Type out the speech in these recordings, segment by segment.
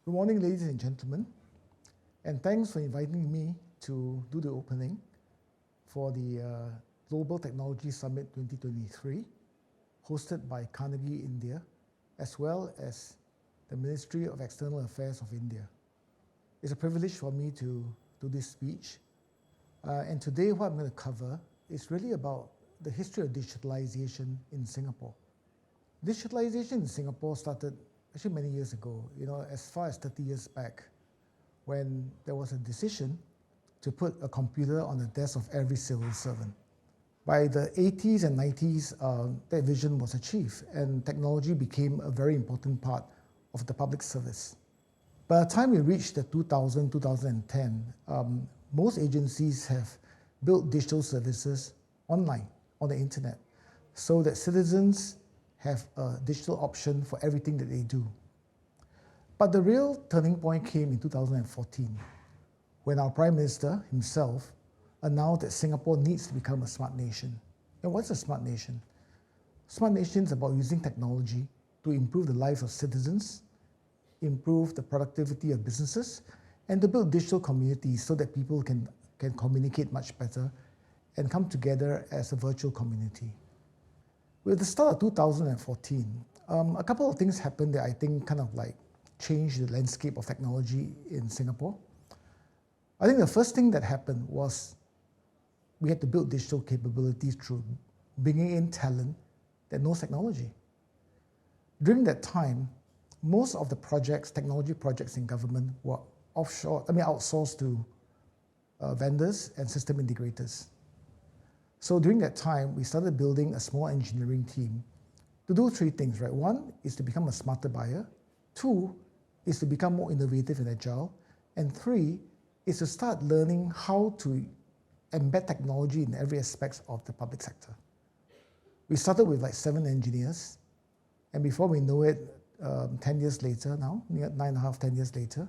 Good morning, ladies and gentlemen, and thanks for inviting me to do the opening for the Global Technology Summit 2023, hosted by Carnegie India, as well as the Ministry of External Affairs of India. It's a privilege for me to do this speech. And today what I'm going to cover is really about the history of digitalization in Singapore. Digitalization in Singapore started actually many years ago, as far as 30 years back, when there was a decision to put a computer on the desk of every civil servant. By the 80s and 90s, that vision was achieved, and technology became a very important part of the public service. By the time we reached the 2010, most agencies have built digital services online, on the internet, so that citizens have a digital option for everything that they do. But the real turning point came in 2014, when our Prime Minister himself announced that Singapore needs to become a smart nation. And what's a smart nation? Smart nation is about using technology to improve the lives of citizens, improve the productivity of businesses, and to build digital communities so that people can communicate much better and come together as a virtual community. With the start of 2014, a couple of things happened that I think kind of like changed the landscape of technology in Singapore. I think the first thing that happened was we had to build digital capabilities through bringing in talent that knows technology. During that time, most of the projects, technology projects in government were outsourced to vendors and system integrators. So during that time, we started building a small engineering team to do three things, right? One is to become a smarter buyer. Two is to become more innovative and agile. And three is to start learning how to embed technology in every aspect of the public sector. We started with like 7 engineers, and before we know it, 10 years later now, 9.5, 10 years later,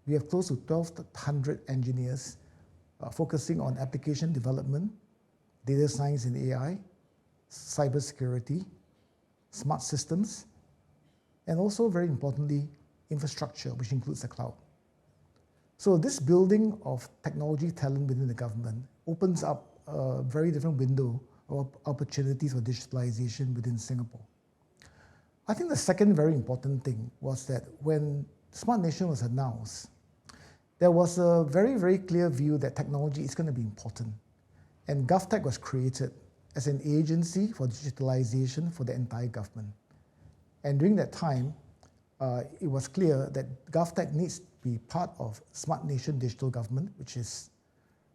we have close to 1,200 engineers focusing on application development, data science and AI, cybersecurity, smart systems, and also very importantly, infrastructure, which includes the cloud. So this building of technology talent within the government opens up a very different window of opportunities for digitalization within Singapore. I think the second very important thing was that when Smart Nation was announced, there was a very, very clear view that technology is going to be important. And GovTech was created as an agency for digitalization for the entire government. And during that time, it was clear that GovTech needs to be part of Smart Nation Digital Government, which is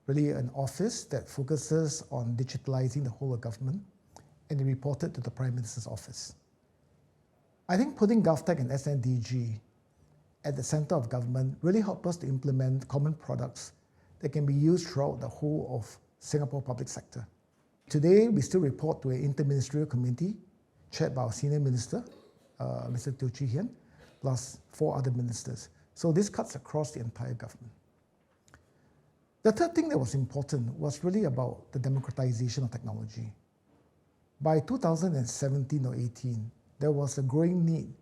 really an office that focuses on digitalizing the whole of government, and it reported to the Prime Minister's office. I think putting GovTech and SNDG at the center of government really helped us to implement common products that can be used throughout the whole of Singapore public sector. Today, we still report to an interministerial committee chaired by our senior minister, Mr. Teo Chee Hean, plus 4 other ministers. So this cuts across the entire government. The third thing that was important was really about the democratization of technology. By 2017 or 18, there was a growing need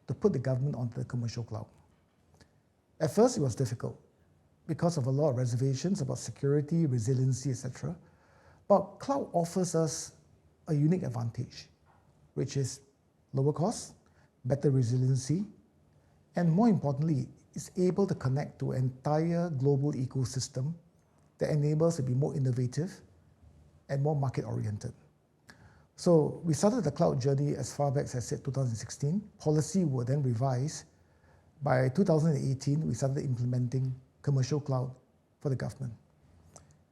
to put the government onto the commercial cloud. At first, it was difficult because of a lot of reservations about security, resiliency, etc. But cloud offers us a unique advantage, which is lower cost, better resiliency, and more importantly, it's able to connect to an entire global ecosystem that enables us to be more innovative and more market-oriented. So we started the cloud journey as far back as I said 2016. Policy were then revised. By 2018, we started implementing commercial cloud for the government.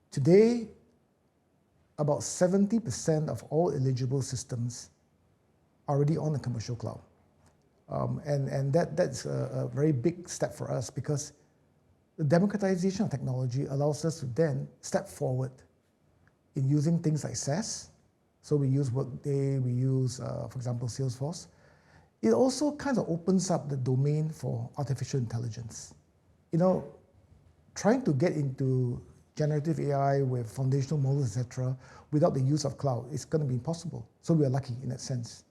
Today, about 70% of all eligible systems are already on the commercial cloud. And that's a very big step for us because the democratization of technology allows us to then step forward in using things like SaaS. So we use Workday, we use, for example, Salesforce. It also kind of opens up the domain for artificial intelligence. Trying to get into generative AI with foundational models, etc., without the use of cloud is going to be impossible. So we are lucky in that sense.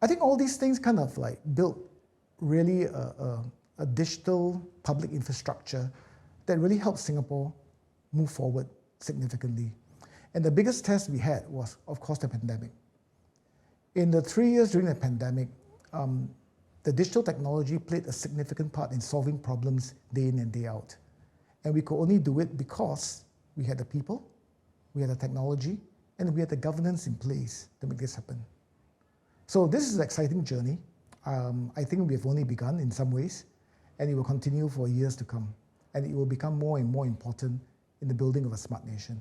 I think all these things kind of like built really a digital public infrastructure that really helped Singapore move forward significantly. And the biggest test we had was, of course, the pandemic. In the 3 years during the pandemic, the digital technology played a significant part in solving problems day in and day out. And we could only do it because we had the people, we had the technology, and we had the governance in place to make this happen. So this is an exciting journey. I think we have only begun in some ways, and it will continue for years to come. And it will become more and more important in the building of a smart nation.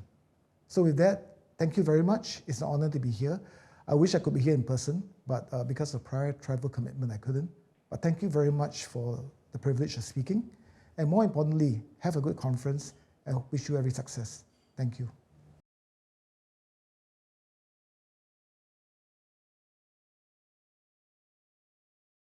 So with that, thank you very much. It's an honor to be here. I wish I could be here in person, but because of prior travel commitment, I couldn't. But thank you very much for the privilege of speaking. And more importantly, have a good conference, and I wish you every success. Thank you.